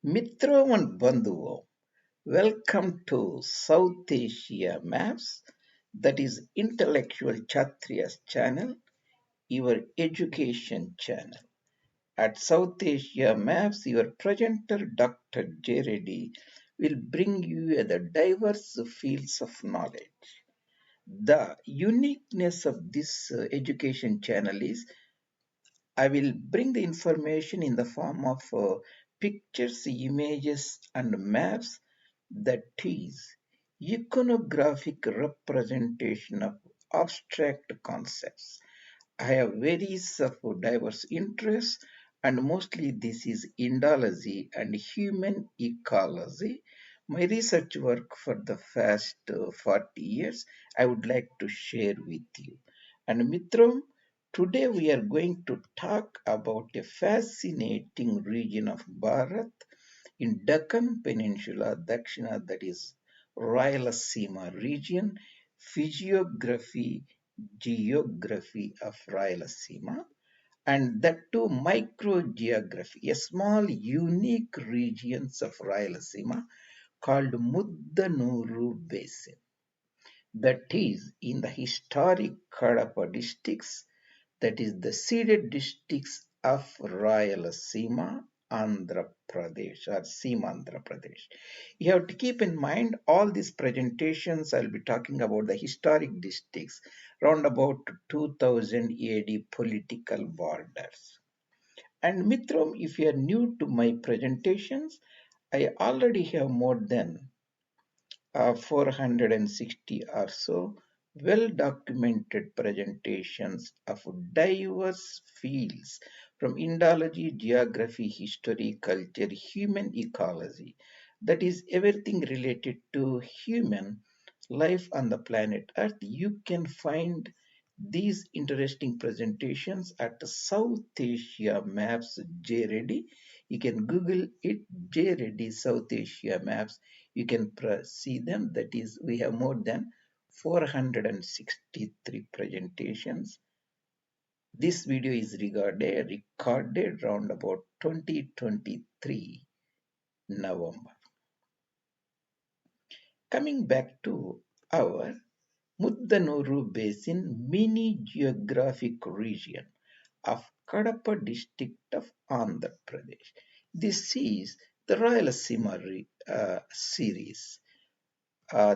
Mitro and Bandhuvo, welcome to South Asia Maps, that is Intellectual Kshatriya's channel, your education channel. At South Asia Maps, your presenter Dr. J. Reddy will bring you the diverse fields of knowledge. The uniqueness of this education channel is I will bring the information in the form of pictures, images, and maps, that is, iconographic representation of abstract concepts. I have various of diverse interests, and mostly this is Indology and human ecology. My research work for the past 40 years, I would like to share with you. And Mitram, today we are going to talk about a fascinating region of Bharat in Deccan Peninsula, Dakshina, that is RayalaSeema region, physiography, geography of RayalaSeema, and that too microgeography, a small unique regions of RayalaSeema called MUDDANUR Basin, that is in the historic Kadapa districts, that is the ceded districts of RayalaSeema, Andhra Pradesh or Seemandhra Pradesh. You have to keep in mind all these presentations. I'll be talking about the historic districts round about 2000 AD political borders. And Mitram, if you are new to my presentations, I already have more than 460 or so well-documented presentations of diverse fields from Indology, geography, history, culture, human ecology, that is everything related to human life on the planet Earth. You can find these interesting presentations at South Asia Maps JReady. You can Google it, JReady South Asia Maps. You can see them. That is, we have more than 463 presentations. This video is recorded around about 2023 November. Coming back to our Muddanur Basin mini geographic region of Kadapa district of Andhra Pradesh. This is the RayalaSeema series.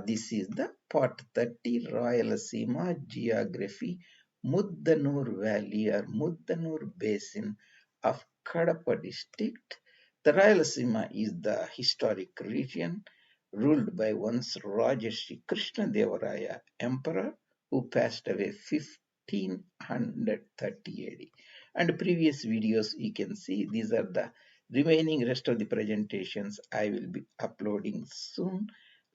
This is the part 30 RayalaSeema geography Muddanur Valley or Muddanur Basin of Kadapa district. The RayalaSeema is the historic region ruled by once Rajarshi Krishnadevaraya Emperor, who passed away 1530 AD. And previous videos you can see, these are the remaining rest of the presentations I will be uploading soon.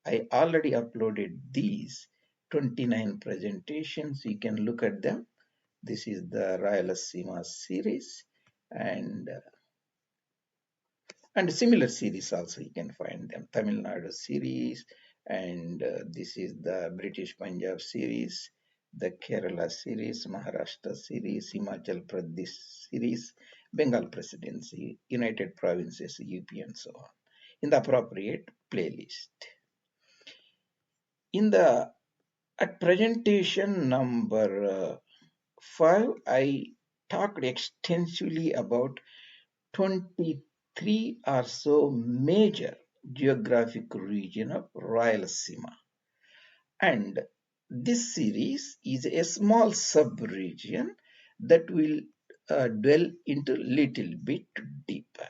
I already uploaded these 29 presentations. You can look at them. This is the RayalaSeema series, and similar series also you can find them. Tamil Nadu series, and this is the British Punjab series, the Kerala series, Maharashtra series, Himachal Pradesh series, Bengal Presidency, United Provinces, UP, and so on, in the appropriate playlist. In the At presentation number 5, I talked extensively about 23 or so major geographic region of RayalaSeema. And this series is a small sub-region that will dwell into little bit deeper.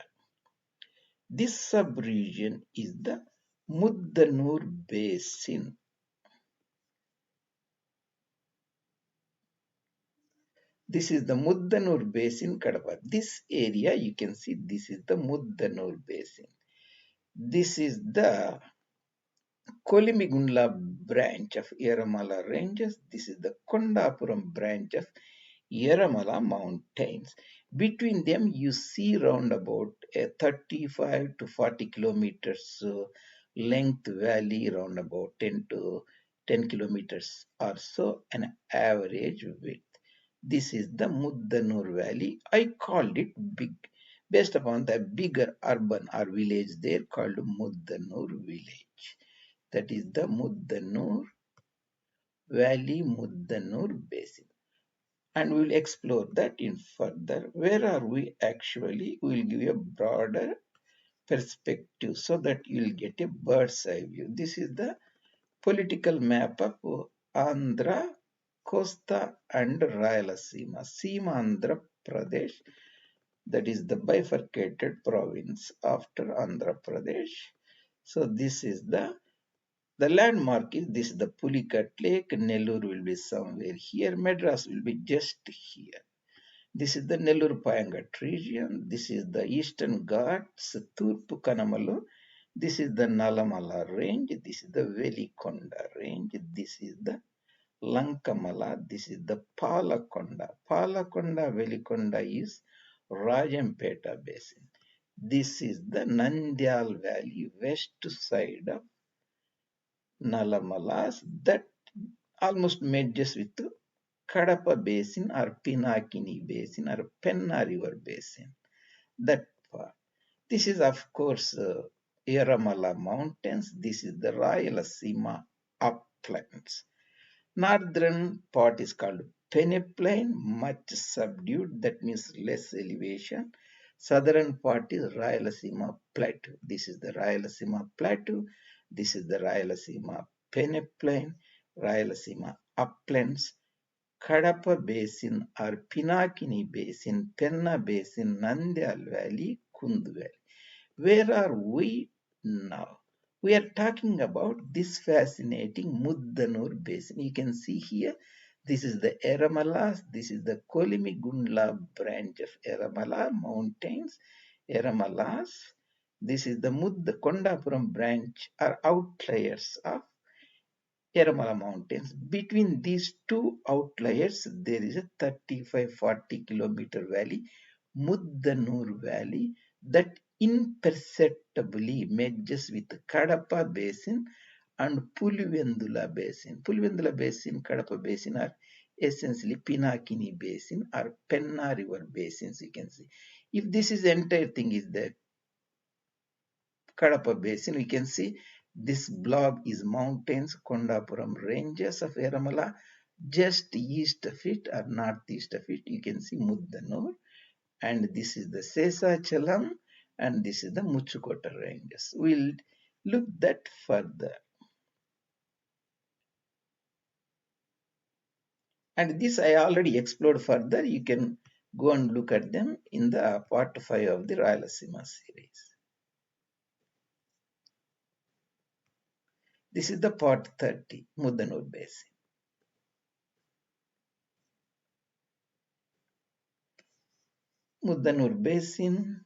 This sub-region is the Muddanur Basin. This is the Muddanur Basin, Kadapa. This area, you can see, this is the Muddanur Basin. This is the Kolimigundla branch of Erramala ranges. This is the Kondapuram branch of Erramala mountains. Between them, you see round about a 35 to 40 kilometers length valley, round about 10 kilometers or so, an average width. This is the Muddanur Valley. I called it based upon the bigger urban or village there called Muddanur village. That is the Muddanur Valley, Muddanur Basin. And we'll explore that in further. Where are we actually? We'll give you a broader perspective so that you'll get a bird's eye view. This is the political map of Andhra, Costa and RayalaSeema. Seema Andhra Pradesh, that is the bifurcated province after Andhra Pradesh. So this is the landmark is this, the Pulicat Lake. Nellore will be somewhere here. Madras will be just here. This is the Nellore Payangat region. This is the Eastern Ghats, Turpu Kanamalu. This is the Nalamala range. This is the Velikonda range. This is the Lankamala. This is the Palakonda. Palakonda, Velikonda is Rajampeta Basin. This is the Nandyal Valley, west side of Nalamalas, that almost merges with Kadapa Basin or Pinakini Basin or Penna River Basin. That part. This is, of course, Erramala Mountains. This is the RayalaSeema uplands. Northern part is called peneplain, much subdued, that means less elevation. Southern part is RayalaSeema Plateau. This is the RayalaSeema Plateau. This is the RayalaSeema peneplain, RayalaSeema uplands. Kadapa Basin or Pinakini Basin, Penna Basin, Nandyal Valley, Kundu Valley. Where are we now? We are talking about this fascinating Muddanur Basin. You can see here, this is the Erramals, this is the Kolimigundla branch of Erramala mountains, Erramals. This is the Kondapuram branch or outliers of Eramala mountains. Between these two outliers, there is a 35-40 kilometer valley, Muddanur Valley, that imperceptibly merges with Kadapa Basin and Pulivendula Basin. Pulivendula Basin, Kadapa Basin are essentially Pinakini Basin or Penna River Basins, you can see. If this is the entire thing is the Kadapa Basin, we can see this blob is mountains, Kondapuram ranges of Eramala. Just east of it or northeast of it, you can see Muddanur. And this is the Sesachalam and this is the Muchukota ranges. We'll look that further. And this I already explored further. You can go and look at them in the part 5 of the RayalaSeema series. This is the part 30, Muddanur Basin. Muddanur Basin.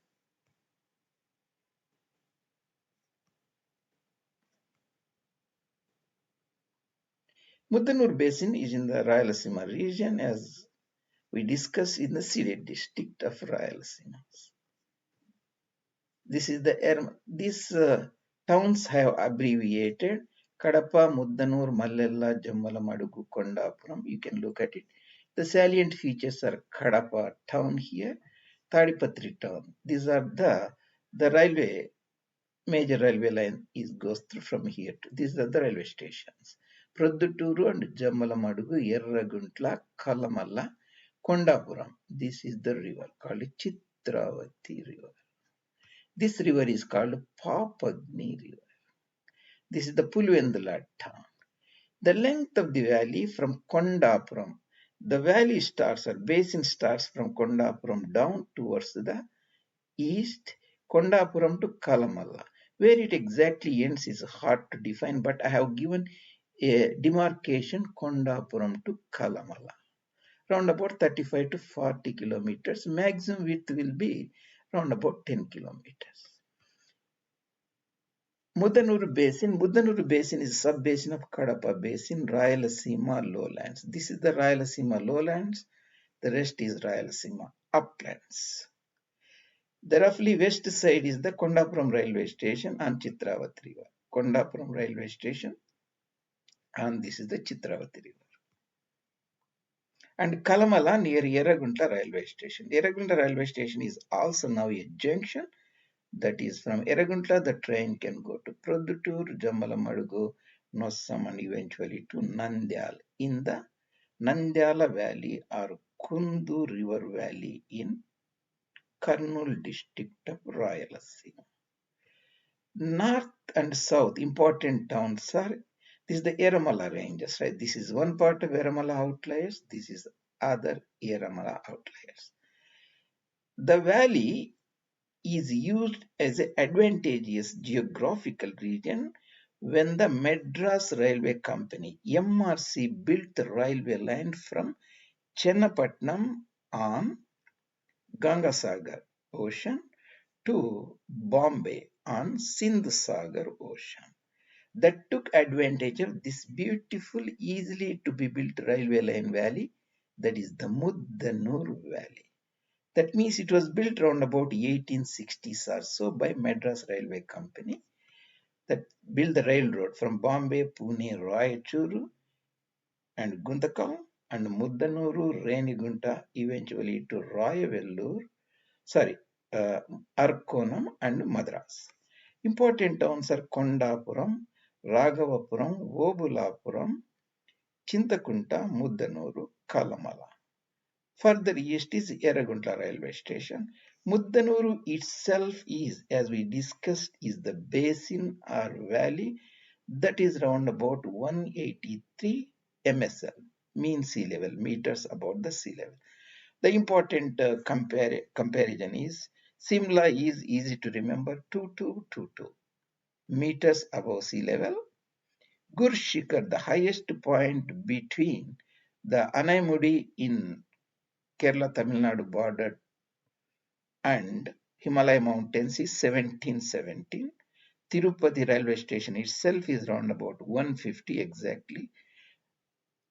Muddanur Basin is in the RayalaSeema region, as we discussed, in the Siraj district of RayalaSeema. This is the these towns have abbreviated Kadapa, Muddanur, Mallella, Jammalamadugu, Kondapuram. You can look at it. The salient features are Kadapa town here, Tadipatri town. These are the railway, major railway line goes through from here to these are the railway stations. Proddutturu and Jammalamadugu, Yerraguntla, Kalamalla, Kondapuram. This is the river called Chitravati river. This river is called Papagni river. This is the Pulivendula town. The length of the valley from Kondapuram, the valley starts or basin starts from Kondapuram down towards the east, Kondapuram to Kalamalla. Where it exactly ends is hard to define, but I have given a demarcation Kondapuram to Kalamalla. Round about 35 to 40 kilometers. Maximum width will be round about 10 kilometers. Muddanur Basin is a sub-basin of Kadapa Basin, RayalaSeema lowlands. This is the RayalaSeema lowlands. The rest is RayalaSeema uplands. The roughly west side is the Kondapuram railway station and Chitravati river. Kondapuram railway station and this is the Chitravati river. and Kalamala near Yerraguntla railway station. Yerraguntla railway station is also now a junction. That is, from Yerraguntla, the train can go to Produttur, Jambalamadugu, Nossam, and eventually to Nandyal in the Nandyala Valley or Kundu River Valley in Kurnool district of RayalaSeema. North and south important towns are, this is the Erramala ranges, right? This is one part of Erramala outliers, this is other Erramala outliers. The valley is used as an advantageous geographical region when the Madras Railway Company MRC built the railway line from Chennapatnam on Gangasagar Ocean to Bombay on Sindh Sagar Ocean. That took advantage of this beautiful, easily to be built railway line valley, that is the MUDDANUR Valley. That means it was built around about 1860s or so by Madras Railway Company that built the railroad from Bombay, Pune, Raichuru and Gundakal and Muddanuru, Renigunta, eventually to Arkonam and Madras. Important towns are Kondapuram, Ragavapuram, Vobulapuram, Chintakunta, Muddanuru, Kalamala. Further east is Yerraguntla railway station. Muddanuru itself is, as we discussed, is the basin or valley that is round about 183 MSL, mean sea level, meters above the sea level. The important comparison is Simla is easy to remember, 2222 meters above sea level. Gurshikar, the highest point between the Anaimudi in Kerala Tamil Nadu border and Himalaya mountains is 1717. Tirupati railway station itself is round about 150 exactly.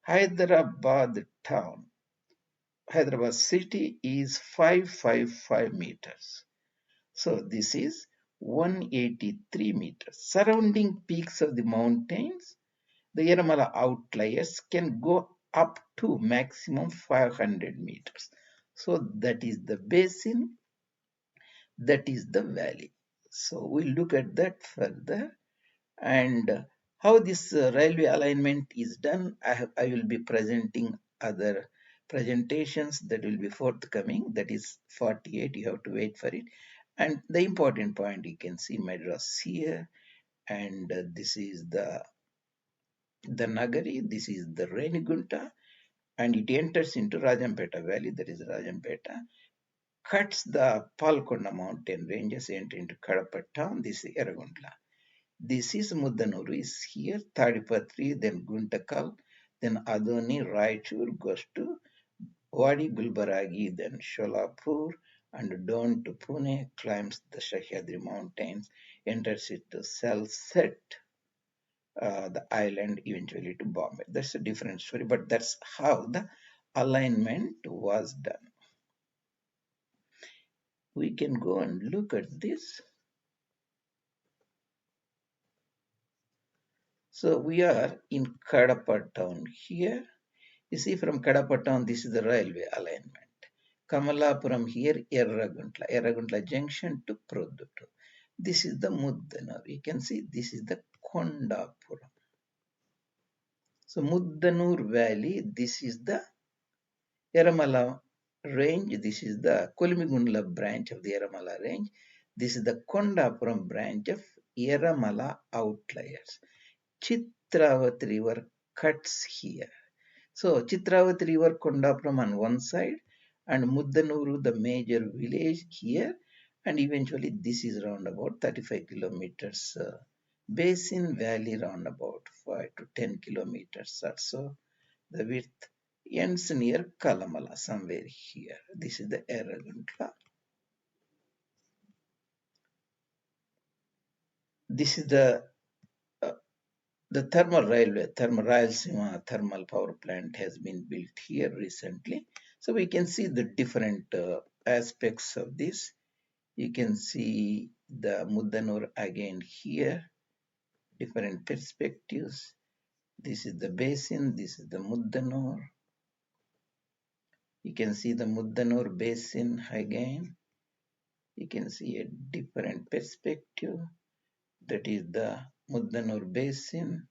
Hyderabad city is 555 meters. So this is 183 meters. Surrounding peaks of the mountains, the Erramala outliers can go up to maximum 500 meters. So that is the basin, that is the valley. So we'll look at that further, and how this railway alignment is done. I will be presenting other presentations that will be forthcoming. That is 48, you have to wait for it. And the important point, you can see Madras here, and this is the Nagari, this is the Renigunta, and it enters into Rajampeta Valley, that is Rajampeta, cuts the Palakonda mountain ranges, enter into Kadapa town, this is Yerraguntla. This is Muddanuru is here, Tirupati, then Guntakal, then Adoni, Raichur goes to Wadi Gulbaragi, then Sholapur, and down to Pune, climbs the Sahyadri mountains, enters into Salsett, the island, eventually to Bombay. That's a different story, but that's how the alignment was done. We can go and look at this. So we are in Kadapa town here. You see, from Kadapa town, this is the railway alignment. Kamalapuram here, Yerraguntla junction to Produttur. This is the Muddanur. You can see this is the Kondapuram. So Muddanur Valley, this is the Erramala range. This is the Kolimigundla branch of the Erramala range. This is the Kondapuram branch of Erramala outliers. Chitravati river cuts here. So Chitravati river, Kondapuram on one side, and Muddanuru, the major village here, and eventually this is round about 35 kilometers. Basin valley round about 5 to 10 kilometers or so. The width ends near Kalamala, somewhere here. This is the Yerraguntla. This is the thermal railway, RayalaSeema thermal power plant has been built here recently. So we can see the different aspects of this. You can see the Muddanur again here, different perspectives. This is the basin, this is the Muddanur. You can see the MUDDANUR Basin again. You can see a different perspective. That is the MUDDANUR Basin.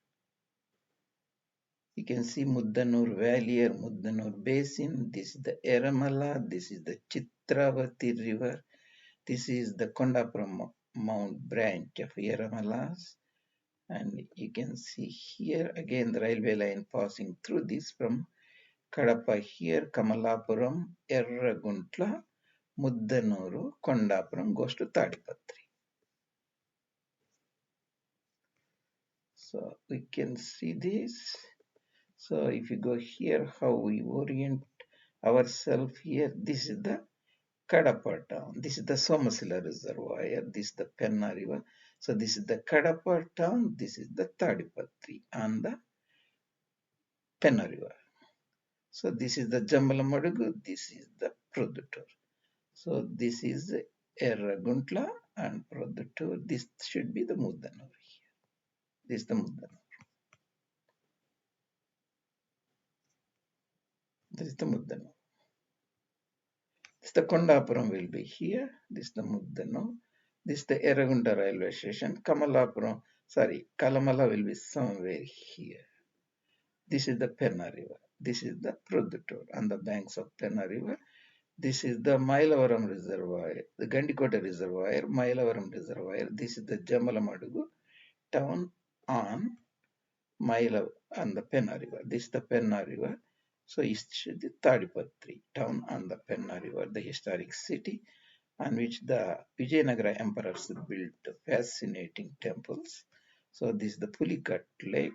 You can see MUDDANUR Valley or MUDDANUR Basin. This is the Erramala. This is the Chitravati River. This is the Kondapuram Mount branch of Erramalas. And you can see here again the railway line passing through this from Kadapa here, Kamalapuram, Yerraguntla, Muddanuru, Kondapuram goes to Tadipatri. So we can see this. So if you go here, how we orient ourselves here, this is the Kadapa town. This is the Somasila Reservoir. This is the Penna River. So this is the Kadapa town. This is the Tadipatri and the Penna River. So this is the Jambalamadugu. This is the Produtor. So this is Yerraguntla and Produtor. This should be the Muddanur here. This is the Muddanur. This is the Muddanur. This the Kondapuram will be here. This is the Muddanur. This is the Yerraguntla railway station. Kamalapuram, Kalamala will be somewhere here. This is the Penna River. This is the Produtor on the banks of Penna River. This is the Mailavaram Reservoir, the Gandikota Reservoir, Mailavaram Reservoir. This is the Jamalamadugu town on the Penna River. This is the Penna River. So it's the Tadipatri town on the Penna River, the historic city on which the Vijayanagara emperors built fascinating temples. So this is the Pulikat Lake.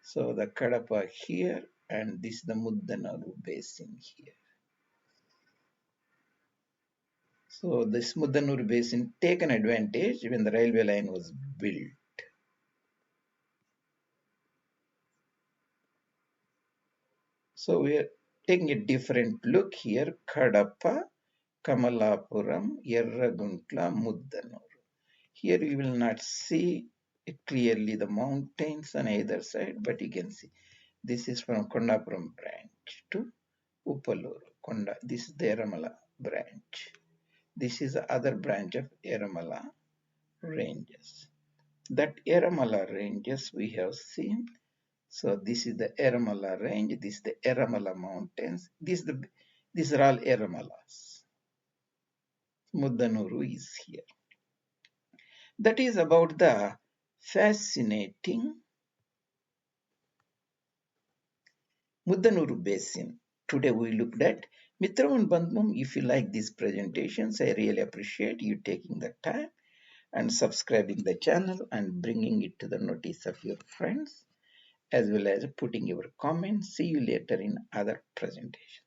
So the Kadapa here, and this is the Muddanur Basin here. So this Muddanur Basin taken advantage when the railway line was built. So we are taking a different look here. Kadapa, Kamalapuram, Yerraguntla, Muddanur. Here you will not see clearly the mountains on either side, but you can see this is from Kondapuram branch to Uppaluru. This is the Erramala branch. This is the other branch of Erramala ranges. That Erramala ranges we have seen. So this is the Erramala range. This is the Erramala mountains. These are all Erramalas. Muddanuru is here. That is about the fascinating Muddanur Basin. Today we looked at Mitram and Bandhum. If you like these presentations, I really appreciate you taking the time and subscribing the channel and bringing it to the notice of your friends, as well as putting your comments. See you later in other presentations.